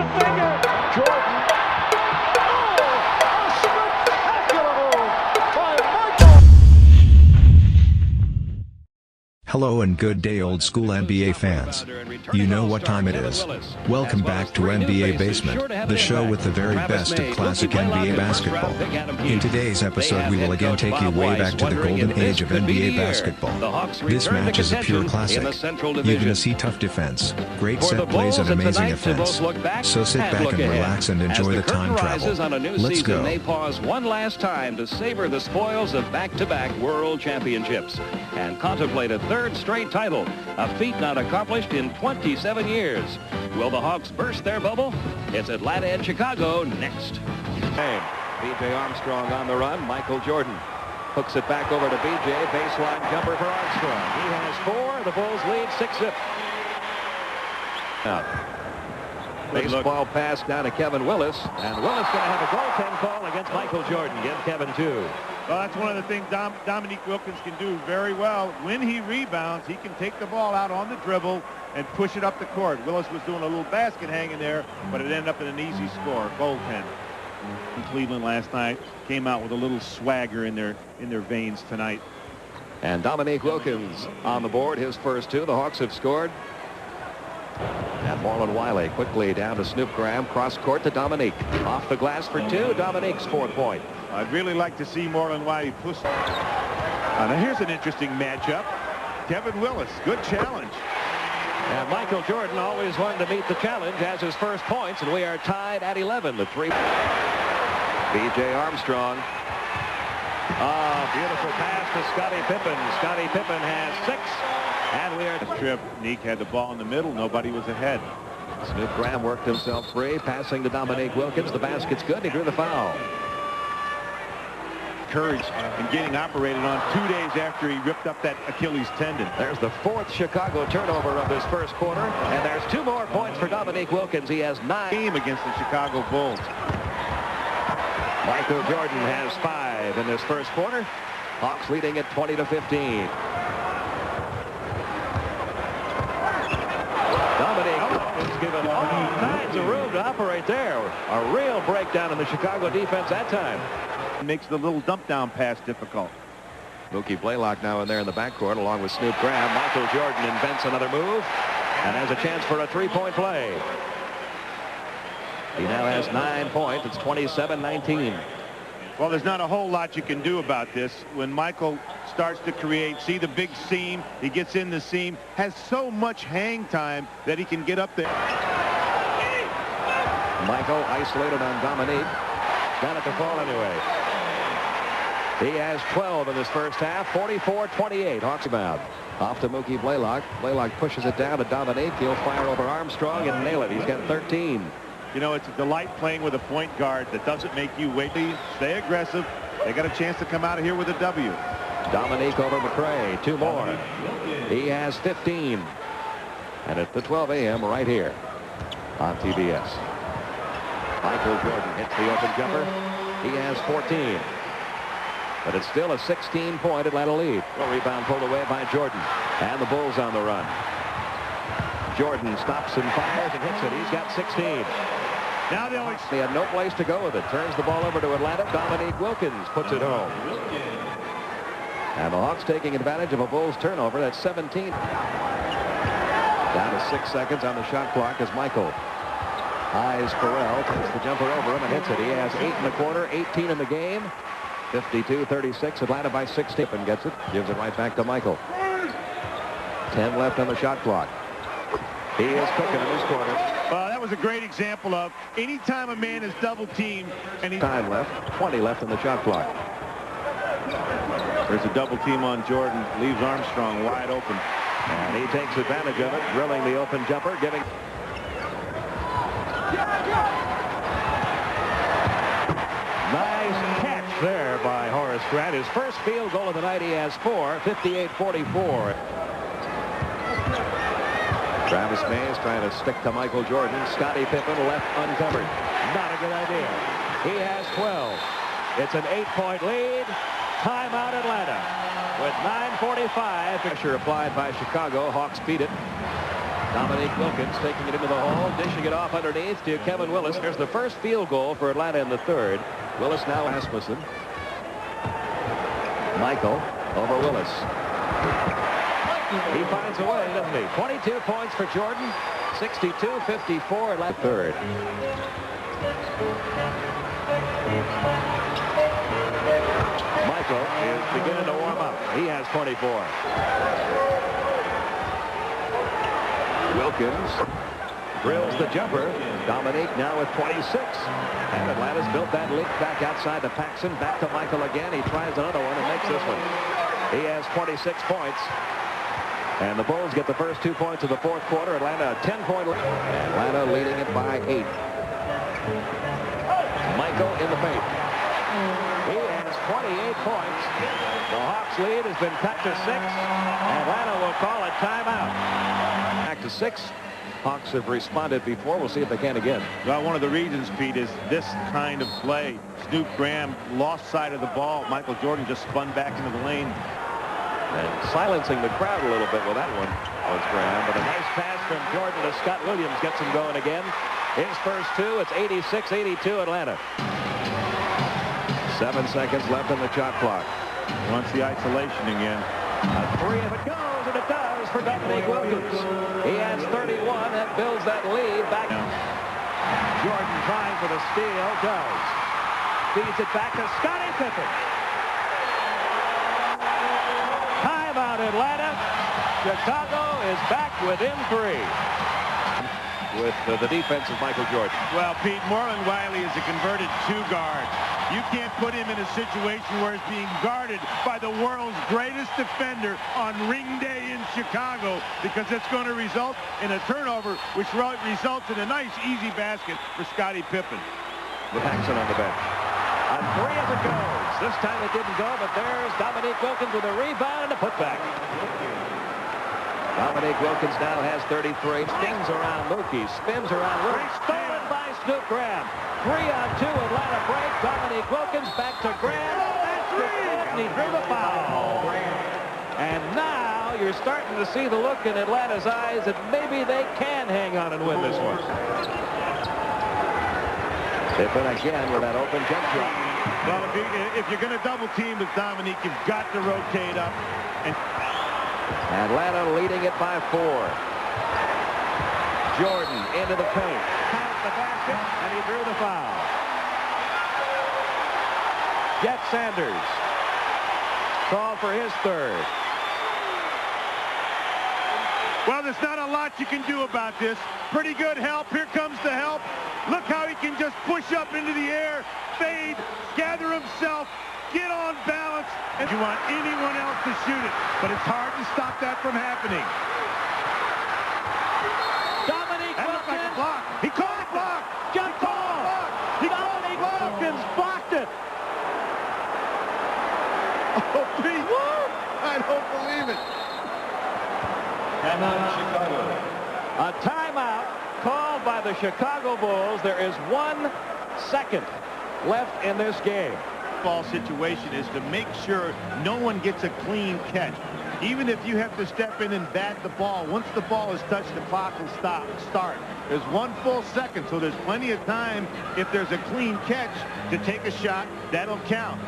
a finger. Jordan. Oh, a spectacular move by Michael. Hello and good day old school NBA fans. You know what time it is. Welcome back to NBA Basement, the show with the very best of classic NBA basketball. In today's episode we will again take you way back to the golden age of NBA basketball. This match is a pure classic. You're gonna see tough defense, great set plays and amazing offense. So sit back and relax and enjoy the time travel. Let's go. They pause one last time to savor the spoils of back-to-back world championships and contemplate a third straight title, a feat not accomplished in 27 years. Will the Hawks burst their bubble? It's Atlanta and Chicago next. B.J. Armstrong on the run. Michael Jordan hooks it back over to B.J. Baseline jumper for Armstrong. He has 4. The Bulls lead 6-0. Out. Baseball pass down to Kevin Willis, and Willis going to have a goaltend call against Michael Jordan. Give Kevin 2. Well, that's one of the things Dominique Wilkins can do very well. When he rebounds, he can take the ball out on the dribble and push it up the court. Willis was doing a little basket hanging there, but it ended up in an easy score. Goaltend. Cleveland last night came out with a little swagger in their veins tonight. And Dominique Wilkins on the board, his first 2. The Hawks have scored. And Marlon Wiley quickly down to Snoop Graham. Cross court to Dominique. Off the glass for 2. Dominique's 4th point. I'd really like to see Marlon Wiley push. Now here's an interesting matchup. Kevin Willis, good challenge. And Michael Jordan always wanted to meet the challenge, has his first points, and we are tied at 11. The 3. B.J. Armstrong. Beautiful pass to Scottie Pippen. Scottie Pippen has 6. And we are... Trip. Neek had the ball in the middle. Nobody was ahead. Snoop Graham worked himself free, passing to Dominique Wilkins. The basket's good. He drew the foul. Courage in getting operated on 2 days after he ripped up that Achilles tendon. There's the 4th Chicago turnover of this first quarter, and there's 2 more points for Dominique Wilkins. He has 9 game against the Chicago Bulls. Michael Jordan has 5 in this first quarter. Hawks leading at 20-15. Dominique Wilkins given all kinds of room to operate there. A real breakdown in the Chicago defense that time. Makes the little dump down pass difficult. Mookie Blaylock now in there in the backcourt along with Snoop Graham. Michael Jordan invents another move and has a chance for a 3-point play. He now has 9 points. It's 27-19. Well, there's not a whole lot you can do about this. When Michael starts to create, see the big seam, he gets in the seam, has so much hang time that he can get up there. Michael isolated on Dominique. Got it to fall anyway. He has 12 in this first half. 44-28. Hawks about. Off to Mookie Blaylock. Blaylock pushes it down to Dominique. He'll fire over Armstrong and nail it. He's got 13. You know, it's a delight playing with a point guard that doesn't make you wait. Stay aggressive. They got a chance to come out of here with a W. Dominique over McRae. 2 more. He has 15. And at the 12 a.m. right here on TBS. Michael Jordan hits the open jumper. He has 14. But it's still a 16-point Atlanta lead. Well, rebound pulled away by Jordan. And the Bulls on the run. Jordan stops and fires and hits it. He's got 16. Now he had no place to go with it. Turns the ball over to Atlanta. Dominique Wilkins puts it home. And the Hawks taking advantage of a Bulls turnover. That's 17. Down to 6 seconds on the shot clock as Michael eyes Pharrell, takes the jumper over him and hits it. He has 8 in the quarter, 18 in the game. 52-36. Atlanta by 16 and gets it. Gives it right back to Michael. 10 left on the shot clock. He is cooking in this corner. That was a great example of anytime a man is double teamed and time left. 20 left on the shot clock. There's a double team on Jordan. Leaves Armstrong wide open. And he takes advantage of it, drilling the open jumper, giving... Nice catch there by Horace Grant. His first field goal of the night. He has 4. 58-44. Travis Mays trying to stick to Michael Jordan. Scottie Pippen left uncovered. Not a good idea. He has 12. It's an 8-point lead. Timeout Atlanta. With 9:45. Pressure applied by Chicago. Hawks beat it. Dominique Wilkins taking it into the hole, dishing it off underneath to Kevin Willis. There's the first field goal for Atlanta in the third. Willis now Asmussen. Michael over Willis. He finds a way, doesn't he? 22 points for Jordan. 62-54 left third. Michael is beginning to warm up. He has 24. Wilkins drills the jumper. Dominique now with 26. And Atlanta's built that lead back outside to Paxson. Back to Michael again. He tries another one and makes this one. He has 26 points. And the Bulls get the first 2 points of the fourth quarter. Atlanta a 10-point lead. Atlanta leading it by 8. Michael in the paint. He has 28 points. The Hawks lead has been cut to 6. Atlanta will call a timeout. Back to 6. Hawks have responded before. We'll see if they can again. Well, one of the reasons, Pete, is this kind of play. Snoop Graham lost sight of the ball. Michael Jordan just spun back into the lane. And silencing the crowd a little bit with that one was Graham. But a nice pass from Jordan to Scott Williams gets him going again. His first two. It's 86-82 Atlanta. 7 seconds left on the shot clock. Wants the isolation again. A three if it goes, and it does for Dominique Wilkins. He has 31. That builds that lead back. Jordan trying for the steal. Does. Feeds it back to Scottie Pippen. Timeout Atlanta. Chicago is back within 3. With the defense of Michael Jordan. Well, Pete, Marlon Wiley is a converted two-guard. You can't put him in a situation where he's being guarded by the world's greatest defender on ring day in Chicago, because it's going to result in a turnover, which results in a nice, easy basket for Scottie Pippen. With Paxson on the bench. A three if it goes. This time it didn't go, but there's Dominique Wilkins with a rebound and a putback. Dominique Wilkins now has 33. Spins around Mookie. Spins around Wilkins. Stolen by Snoop Graham. 3-on-2 Atlanta break. Dominique Wilkins back to Graham. That's good. And he drew the foul. And now you're starting to see the look in Atlanta's eyes that maybe they can hang on and win this one. Pippen again with that open jump shot. Well, if you're going to double team with Dominique, you've got to rotate up. And Atlanta leading it by 4. Jordan into the paint. Count the basket, and he drew the foul. Jet Sanders called for his third. Well, there's not a lot you can do about this. Pretty good help. Here comes the help. Look how he can just push up into the air, fade, gather himself, get on balance, and you want anyone else to shoot it. But it's hard to stop that from happening. Dominique That Wilkins. looked like a block. He called a block. Jump ball. Dominique Wilkins blocked it. Oh, Pete. I don't believe it. A timeout called by the Chicago Bulls. There is 1 second left in this game. Ball situation is to make sure no one gets a clean catch. Even if you have to step in and bat the ball, once the ball is touched, the clock will start. There's 1 full second, so there's plenty of time if there's a clean catch to take a shot. That'll count.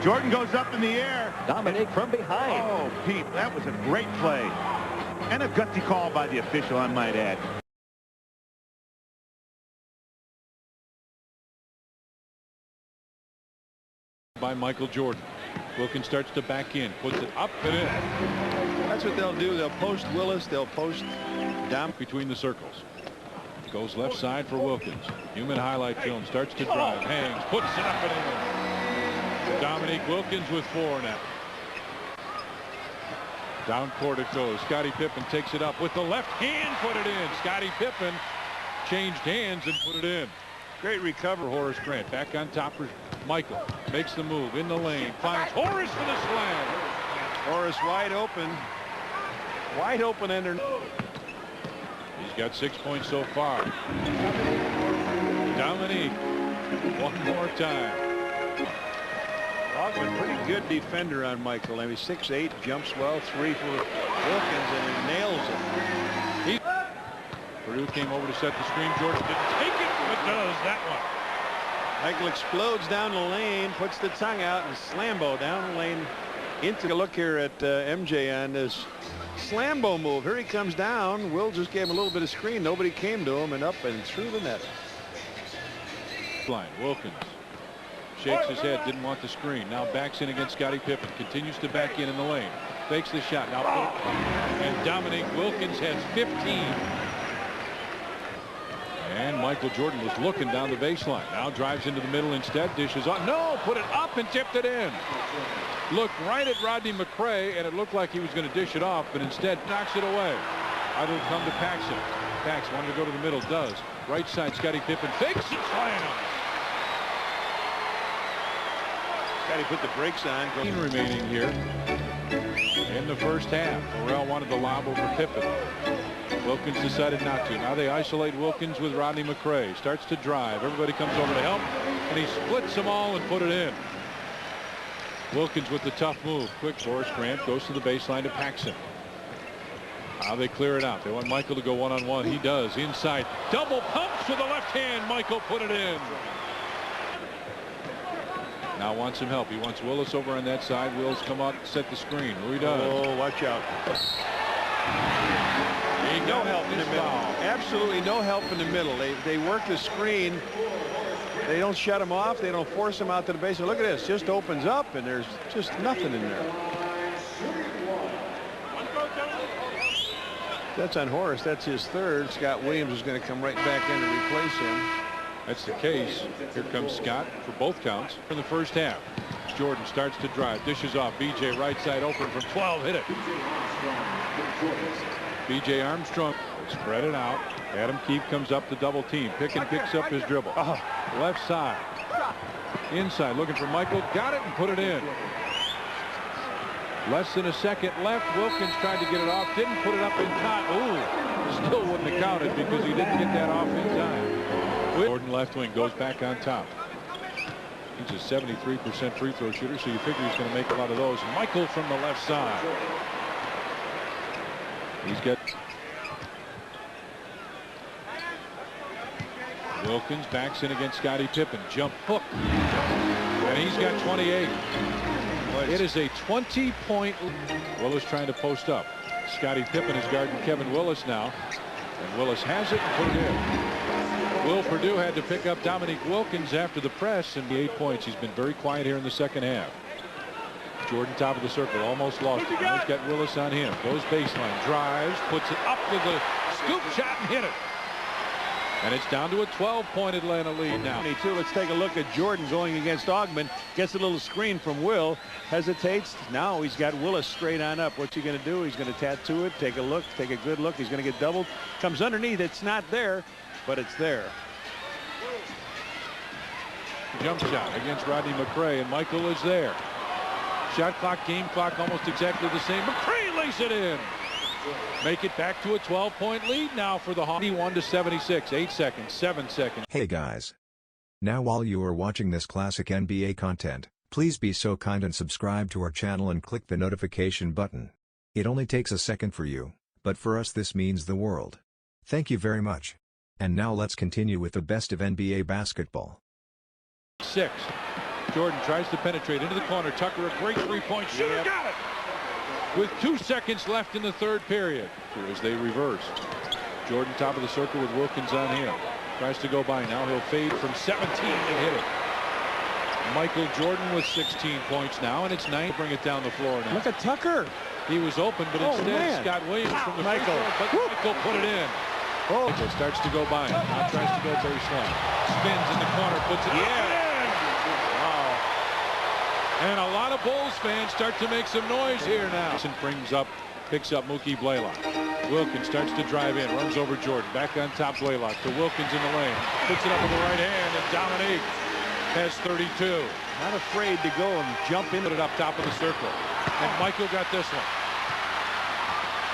Jordan goes up in the air. Dominique from behind. Oh, Pete, that was a great play. And a gutsy call by the official, I might add. By Michael Jordan. Wilkins starts to back in, puts it up and in. That's what they'll do. They'll post Willis. They'll post Down between the circles. Goes left side for Wilkins. Human highlight film, starts to drive, hangs, puts it up and in. Dominique Wilkins with 4 now. Down court it goes. Scottie Pippen takes it up with the left hand, put it in. Scottie Pippen changed hands and put it in. Great recover, Horace Grant. Back on top for Michael. Makes the move in the lane. Finds Horace for the slam. Horace wide open. Wide open underneath. He's got 6 points so far. Dominique. One more time. Augman, pretty good defender on Michael. I mean, 6'8", jumps well, 3 for Wilkins, and he nails it. Purdue came over to set the screen. Jordan didn't take it, but does that one. Michael explodes down the lane, puts the tongue out, and Slambo down the lane. Into a look here at MJ on this Slambo move. Here he comes down. Will just gave him a little bit of screen. Nobody came to him, and up and through the net. Line. Wilkins shakes his head, didn't want the screen. Now backs in against Scottie Pippen. Continues to back in the lane. Fakes the shot. Now and Dominique Wilkins has 15. And Michael Jordan was looking down the baseline. Now drives into the middle instead. Dishes on. No, put it up and tipped it in. Looked right at Rodney McRae, and it looked like he was going to dish it off, but instead knocks it away. It'll come to Paxson. Pax wanted to go to the middle. Does. Right side, Scottie Pippen fakes it. Scottie put the brakes on. Remaining here in the first half. Morrell wanted the lob over Pippen. Wilkins decided not to. Now they isolate Wilkins with Rodney McRae. Starts to drive. Everybody comes over to help, and he splits them all and put it in. Wilkins with the tough move. Quick Forrest Grant goes to the baseline to Paxson. Now they clear it out. They want Michael to go one-on-one. He does. Inside. Double pumps with the left hand. Michael put it in. Now wants some help. He wants Willis over on that side. Willis come up, set the screen. Rui does. Oh, watch out. No help in the middle. Absolutely no help in the middle. They work the screen. They don't shut him off. They don't force him out to the base. Look at this. Just opens up, and there's just nothing in there. That's on Horace. That's his third. Scott Williams is going to come right back in to replace him. That's the case. Here comes Scott for both counts in the first half. Jordan starts to drive. Dishes off. B.J. right side open from 12. Hit it. B.J. Armstrong spread it out. Adam Keefe comes up to double team. Picken picks up his dribble. Left side. Inside looking for Michael. Got it and put it in. Less than a second left. Wilkins tried to get it off. Didn't put it up in time. Ooh. Still wouldn't have counted because he didn't get that off in time. Jordan left wing goes back on top. He's a 73% free throw shooter, so you figure he's going to make a lot of those. Michael from the left side. He's got Wilkins backs in against Scottie Pippen. Jump hook. And he's got 28. It is a 20-point. Willis trying to post up. Scottie Pippen is guarding Kevin Willis now. And Willis has it and put it in. Will Purdue had to pick up Dominique Wilkins after the press, and the 8 points. He's been very quiet here in the second half. Jordan top of the circle, almost lost it. Now he's got Willis on him. Goes baseline, drives, puts it up with a scoop shot and hit it. And it's down to a 12-point Atlanta lead now. 22. Let's take a look at Jordan going against Augman. Gets a little screen from Will. Hesitates. Now he's got Willis straight on up. What's he going to do? He's going to tattoo it. Take a look. Take a good look. He's going to get doubled. Comes underneath. It's not there, but it's there. Jump shot against Rodney McRae, and Michael is there. Shot clock, game clock almost exactly the same. McRae lays it in. Make it back to a 12-point lead now for the Hawks. 81-76. 8 seconds, 7 seconds. Hey guys. Now while you are watching this classic NBA content, please be so kind and subscribe to our channel and click the notification button. It only takes a second for you, but for us this means the world. Thank you very much. And now let's continue with the best of NBA basketball. 6. Jordan tries to penetrate into the corner. Tucker, a great three-point shooter. Got it! With 2 seconds left in the third period. Here as they reverse. Jordan top of the circle with Wilkins on him. Tries to go by. Now he'll fade from 17 and hit it. Michael Jordan with 16 points now, and it's 9. Bring it down the floor now. Look at Tucker. He was open, but instead Scott Williams from the free throw, but Michael put it in. Michael starts to go by. Now tries to go baseline. Spins in the corner, puts it in. And a lot of Bulls fans start to make some noise here now. Picks up Mookie Blaylock. Wilkins starts to drive in, runs over Jordan. Back on top, Blaylock to Wilkins in the lane. Puts it up with the right hand, and Dominique has 32. Not afraid to go and jump in. Put it up top of the circle. And Michael got this one.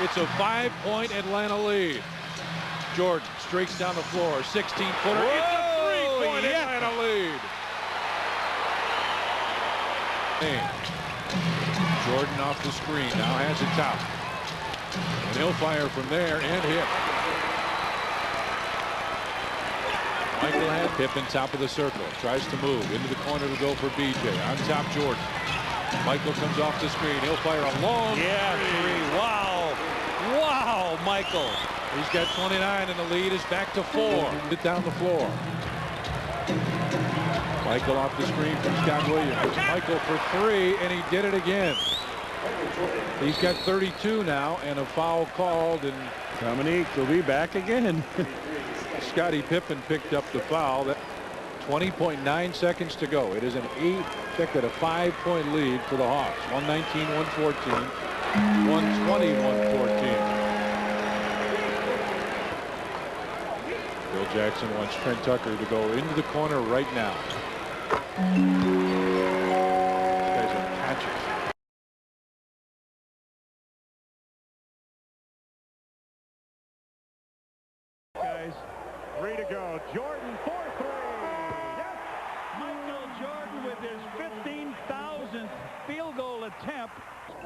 It's a 5-point Atlanta lead. Jordan streaks down the floor. 16-footer. It's a 3-point Atlanta lead. Jordan off the screen, now has it top. And he'll fire from there and hit. Michael had Pippen top of the circle, tries to move into the corner to go for BJ. On top, Jordan. Michael comes off the screen. He'll fire a long three. Wow. Wow, Michael. He's got 29 and the lead is back to 4. Get down the floor. Michael off the screen from Scott Williams. Michael for 3 and he did it again. He's got 32 now and a foul called, and Dominique will be back again. Scottie Pippen picked up the foul. 20.9 seconds to go. It is an 8-ticket, a 5-point lead for the Hawks. 119-114, 120-114. Bill Jackson wants Trent Tucker to go into the corner right now. These guys are patches. Guys, 3 to go. Jordan for 3. Yes, Michael Jordan with his 15,000th field goal attempt.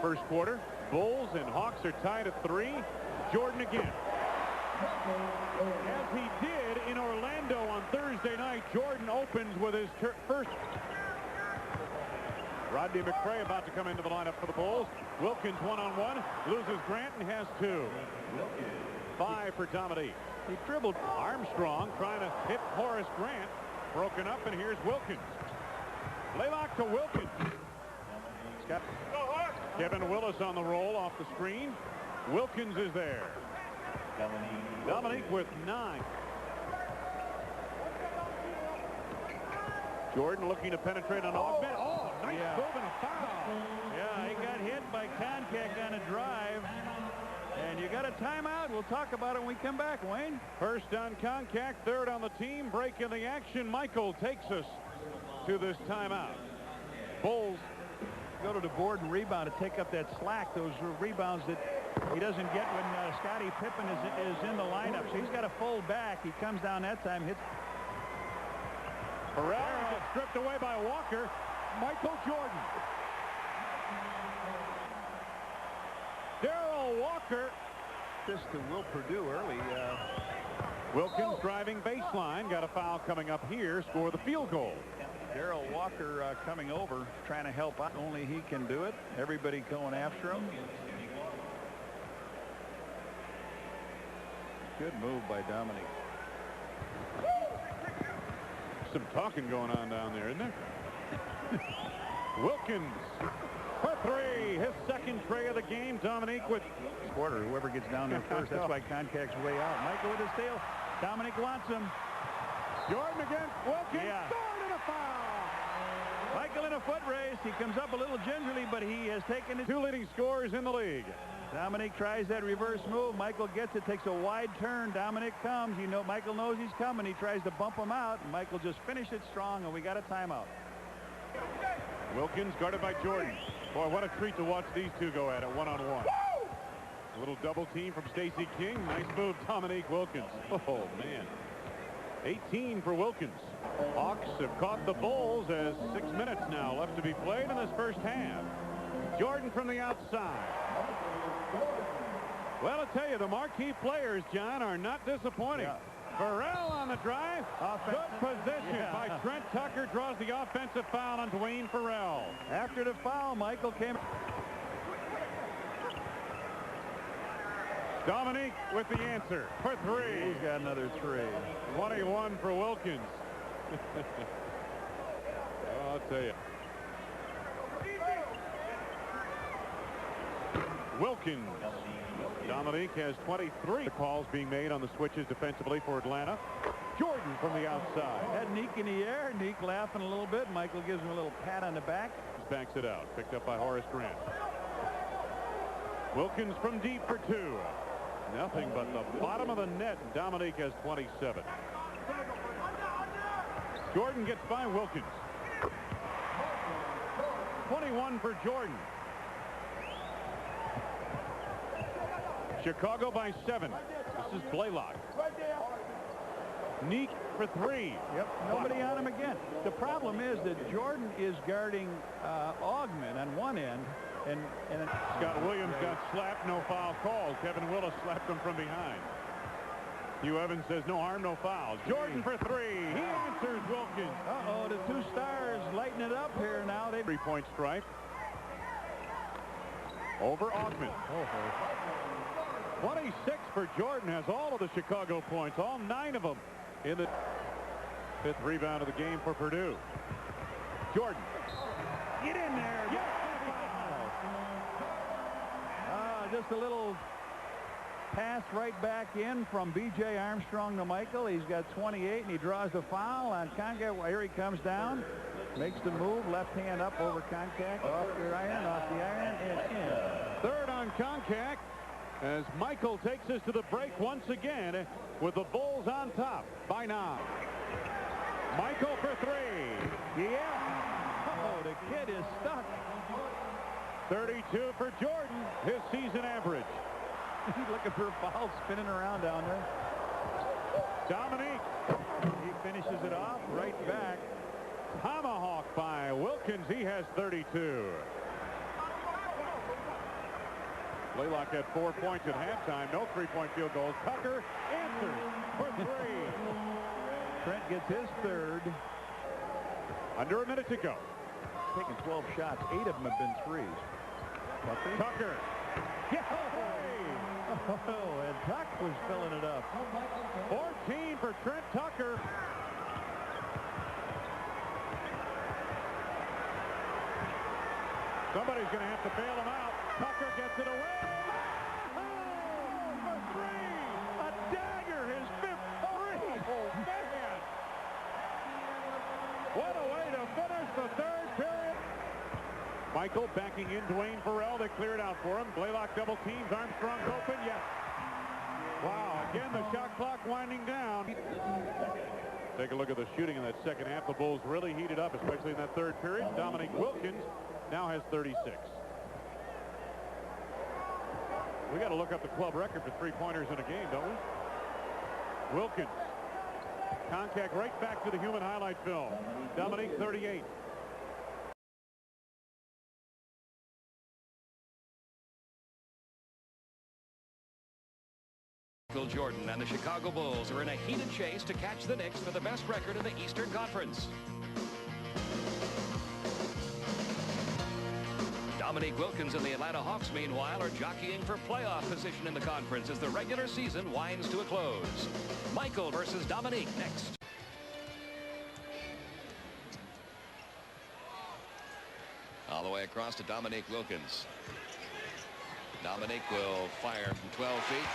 First quarter, Bulls and Hawks are tied at 3. Jordan again. As he did in Orlando on Thursday night, Jordan opens with his first. Rodney McRae about to come into the lineup for the Bulls. Wilkins one-on-one, loses Grant and has 2. 5 for Dominique. He dribbled. Armstrong trying to hit Horace Grant. Broken up, and here's Wilkins. Laylock to Wilkins. Got Kevin Willis on the roll off the screen. Wilkins is there. Dominique with 9. Jordan looking to penetrate on Ogden. Oh, nice move and a foul. Yeah, he got hit by Koncak on a drive. And you got a timeout. We'll talk about it when we come back, Wayne. First on Koncak, third on the team. Break in the action. Michael takes us to this timeout. Bulls go to the board and rebound to take up that slack. Those rebounds that he doesn't get when Scottie Pippen is in the lineup. So he's got to fold back. He comes down that time, hits. Ferrell gets stripped away by Walker. Michael Jordan. Darrell Walker. This to Will Purdue early. Wilkins driving baseline. Got a foul coming up here. Score the field goal. Darrell Walker coming over, trying to help out. Only he can do it. Everybody going after him. Good move by Dominique. Some talking going on down there, isn't there? Wilkins for 3. His second tray of the game. Dominique with quarter. Whoever gets down there first. That's why Koncak's way out. Michael with his steal. Dominique wants him. Jordan against Wilkins. Scored and a foul. Michael in a foot race. He comes up a little gingerly, but he has taken his 2 leading scorers in the league. Dominique tries that reverse move. Michael gets it, takes a wide turn. Dominique comes. You know, Michael knows he's coming. He tries to bump him out. Michael just finished it strong, and we got a timeout. Wilkins guarded by Jordan. Boy, what a treat to watch these two go at it one-on-one. A little double team from Stacey King. Nice move, Dominique Wilkins. Oh, man. 18 for Wilkins. Hawks have caught the Bulls as 6 minutes now left to be played in this first half. Jordan from the outside. Well, I'll tell you, the marquee players, John, are not disappointing. Farrell on the drive. Good position by Trent Tucker. Draws the offensive foul on Dwayne Farrell. After the foul, Michael came. Dominique with the answer for 3. He's got another 3. 21 for Wilkins. Oh, I'll tell you. Wilkins. Dominique has 23. The calls being made on the switches defensively for Atlanta. Jordan from the outside. Had Neek in the air. Neek laughing a little bit. Michael gives him a little pat on the back. Backs it out. Picked up by Horace Grant. Wilkins from deep for 2. Nothing but the bottom of the net. Dominique has 27. Jordan gets by Wilkins. 21 for Jordan. Chicago by 7. This is Blaylock. Neek for three. Yep, nobody on him again. The problem is that Jordan is guarding Augman on one end, and Scott Williams got slapped, no foul called. Kevin Willis slapped him from behind. Hugh Evans says no harm, no foul. Jordan for three. He answers Wilkins. Uh-oh, the two stars lighting it up here now. 3-point strike. Over Augman. 26 for Jordan, has all of the Chicago points, all 9 of them in the 5th rebound of the game for Purdue. Jordan. Get in there. Yes. Just a little pass right back in from B.J. Armstrong to Michael. He's got 28, and he draws the foul on contact. Here he comes down, makes the move, left hand up over contact, off the iron, and in. Third on contact as Michael takes us to the break once again with the Bulls on top by 9. Michael for three. Yeah. Oh, the kid is stuck. 32 for Jordan, his season average. He's looking for a foul, spinning around down there. Dominique. He finishes it off right back. Tomahawk by Wilkins. He has 32. Blaylock had 4 points at halftime. No 3-point field goals. Tucker answers for 3. Trent gets his third. Under a minute to go. Taking 12 shots. 8 of them have been threes. Tucker. Oh, and Tuck was filling it up. 14 for Trent Tucker. Somebody's going to have to bail him out. Tucker gets it away. For 3. A dagger, his 5th three. Oh, man. What a way to finish the 3rd period. Michael backing in Dwayne Farrell. They clear it out for him. Blaylock double teams. Armstrong's open. Yes. Wow. Again, the shot clock winding down. Take a look at the shooting in that second half. The Bulls really heated up, especially in that 3rd period. Dominique Wilkins now has 36. We got to look up the club record for 3-pointers in a game, don't we? Wilkins. Contact right back to the human highlight film. Dominique 38. Michael Jordan and the Chicago Bulls are in a heated chase to catch the Knicks for the best record in the Eastern Conference. Dominique Wilkins and the Atlanta Hawks, meanwhile, are jockeying for playoff position in the conference as the regular season winds to a close. Michael versus Dominique next. All the way across to Dominique Wilkins. Dominique will fire from 12 feet.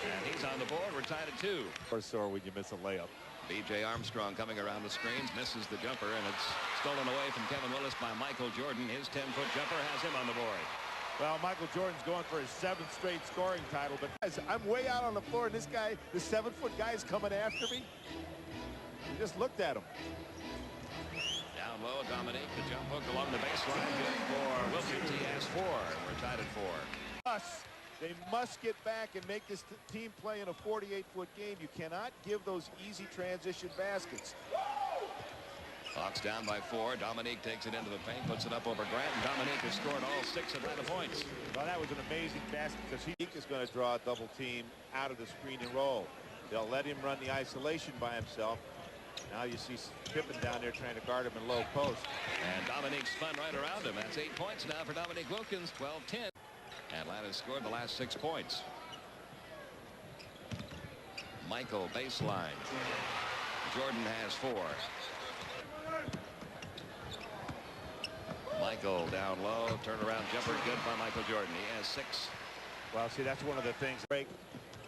And he's on the board. We're tied at 2. Or sore when you miss a layup. B.J. Armstrong coming around the screens, misses the jumper, and it's stolen away from Kevin Willis by Michael Jordan. His 10-foot jumper has him on the board. Well, Michael Jordan's going for his 7th straight scoring title, but guys, I'm way out on the floor, and this guy, the 7-foot guy, is coming after me. You just looked at him. Down low, Dominique, the jump hook along the baseline. Good for Wilkins. He has 4. We're tied at 4. They must get back and make this team play in a 48-foot game. You cannot give those easy transition baskets. Hawks down by 4. Dominique takes it into the paint, puts it up over Grant, and Dominique has scored all 6 Atlanta points. Well, that was an amazing basket because he is going to draw a double team out of the screen and roll. They'll let him run the isolation by himself. Now you see Pippen down there trying to guard him in low post. And Dominique spun right around him. That's 8 points now for Dominique Wilkins, 12-10. Atlanta scored the last 6 points. Michael baseline. Jordan has 4. Michael down low, turnaround jumper, good by Michael Jordan. He has 6. Well, see, that's one of the things. Break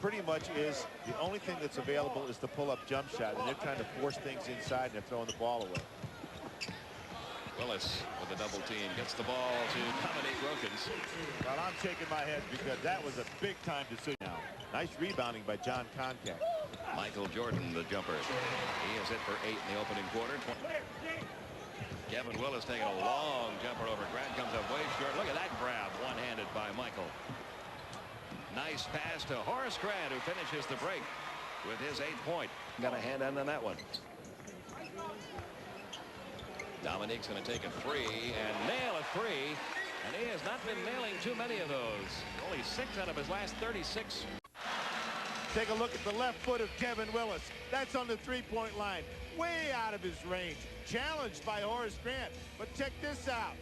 pretty much is the only thing that's available is the pull-up jump shot, and they're trying to force things inside, and they're throwing the ball away. Willis with a double team gets the ball to Dominique Wilkins. Well, I'm shaking my head because that was a big-time decision. Now, nice rebounding by John Contact. Michael Jordan, the jumper. He is hit for 8 in the opening quarter. Kevin Willis taking a long jumper over Grant, comes up way short. Look at that grab, one-handed by Michael. Nice pass to Horace Grant, who finishes the break with his 8-point. Got a hand on that one. Dominique's going to take a three and nail a three. And he has not been nailing too many of those. Only 6 out of his last 36. Take a look at the left foot of Kevin Willis. That's on the three-point line. Way out of his range. Challenged by Horace Grant. But check this out.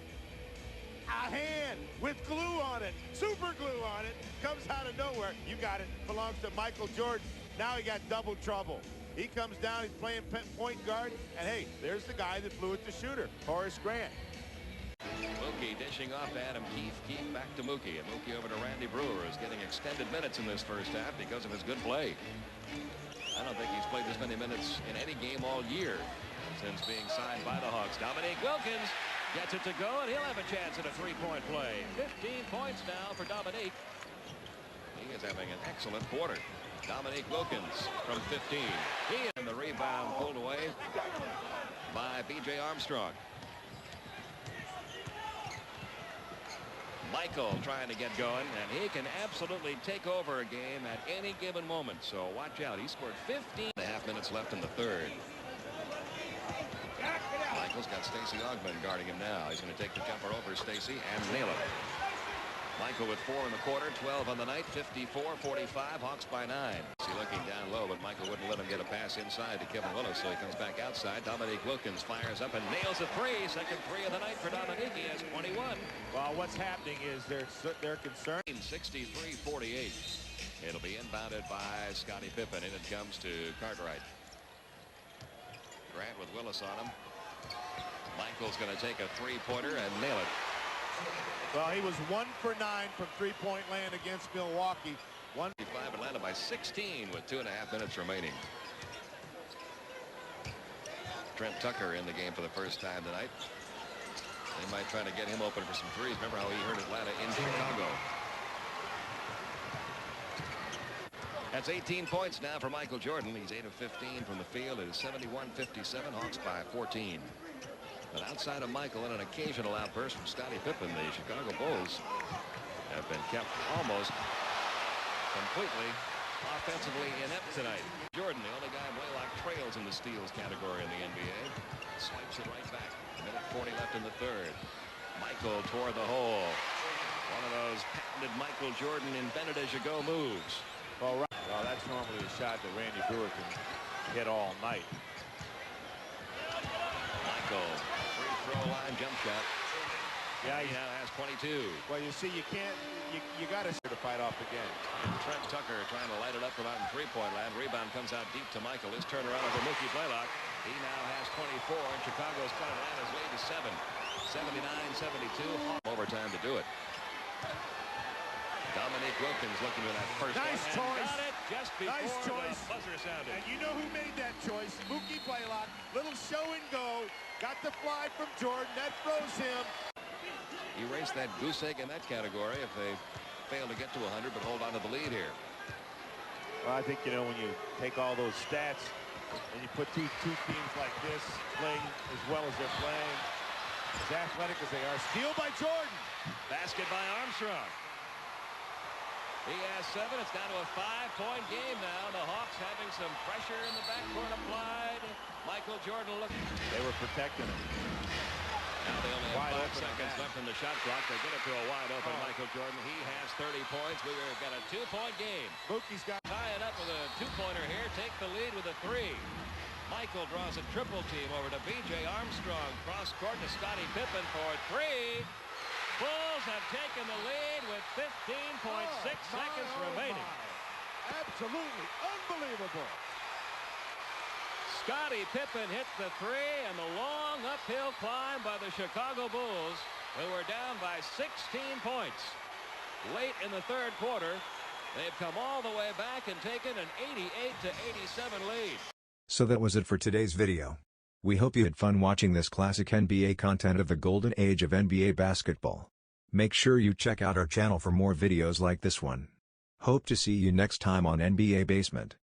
A hand with glue on it. Super glue on it. Comes out of nowhere. You got it. Belongs to Michael Jordan. Now he got double trouble. He comes down. He's playing point guard. And hey, there's the guy that blew it to shooter. Horace Grant. Mookie dishing off to Adam Keefe. Keefe back to Mookie. And Mookie over to Randy Brewer, is getting extended minutes in this first half because of his good play. I don't think he's played this many minutes in any game all year since being signed by the Hawks. Dominique Wilkins gets it to go, and he'll have a chance at a three-point play. 15 points now for Dominique. He is having an excellent quarter. Dominique Wilkins from 15. He and the rebound pulled away by B.J. Armstrong. Michael trying to get going, and he can absolutely take over a game at any given moment. So watch out. He scored 15.5 minutes left in the third. Michael's got Stacey Augmon guarding him now. He's going to take the jumper over Stacey and nail it. Michael with 4 in the quarter, 12 on the night, 54-45, Hawks by 9. See looking down low, but Michael wouldn't let him get a pass inside to Kevin Willis, so he comes back outside. Dominique Wilkins fires up and nails a three. Second three of the night for Dominique. He has 21. Well, what's happening is they're concerned. 63-48. It'll be inbounded by Scottie Pippen, and it comes to Cartwright. Grant with Willis on him. Michael's going to take a three-pointer and nail it. Well, he was 1 for 9 from three-point land against Milwaukee. 1-5 Atlanta by 16 with 2.5 minutes remaining. Trent Tucker in the game for the first time tonight. They might try to get him open for some threes. Remember how he hurt Atlanta in Chicago. That's 18 points now for Michael Jordan. He's 8 of 15 from the field. It is 71-57. Hawks by 14. But outside of Michael and an occasional outburst from Scottie Pippen, the Chicago Bulls have been kept almost completely offensively inept tonight. Jordan, the only guy Blaylock trails in the steals category in the NBA. Swipes it right back. Minute 40 left in the third. Michael toward the hole. One of those patented Michael Jordan invented-as-you-go moves. Well, that's normally a shot that Randy Brewer can hit all night. Michael, free throw line jump shot. Yeah, he now has 22. Well, you see, you got to fight off again. Trent Tucker trying to light it up from out in three-point land. Rebound comes out deep to Michael. His turnaround over Mookie Blaylock. He now has 24, and Chicago's cut Atlanta's lead to 7. 79-72. Overtime to do it. Dominique Wilkins looking for that first nice one. Choice. Got it just before nice choice. The buzzer sounded. And you know who made that choice? Mookie Blaylock. Little show and go. Got the fly from Jordan. That froze him. Erase that goose egg in that category if they fail to get to 100, but hold on to the lead here. Well, I think, you know, when you take all those stats and you put two teams like this playing as well as they're playing, as athletic as they are. Steal by Jordan. Basket by Armstrong. He has 7. It's down to a 5-point game now. The Hawks having some pressure in the backcourt applied. Michael Jordan looking. They were protecting him. Now they only have 5 seconds left in the shot clock. They get it to a wide open Michael Jordan. He has 30 points. We've got a 2-point game. Mookie's got tie it up with a 2-pointer here. Take the lead with a 3. Michael draws a triple team over to B.J. Armstrong. Cross court to Scottie Pippen for 3. Bulls have taken the lead with 15.6 seconds remaining. Absolutely unbelievable. Scottie Pippen hits the 3, and the long uphill climb by the Chicago Bulls, who were down by 16 points. Late in the third quarter, they've come all the way back and taken an 88-87 lead. So that was it for today's video. We hope you had fun watching this classic NBA content of the golden age of NBA basketball. Make sure you check out our channel for more videos like this one. Hope to see you next time on NBA Basement.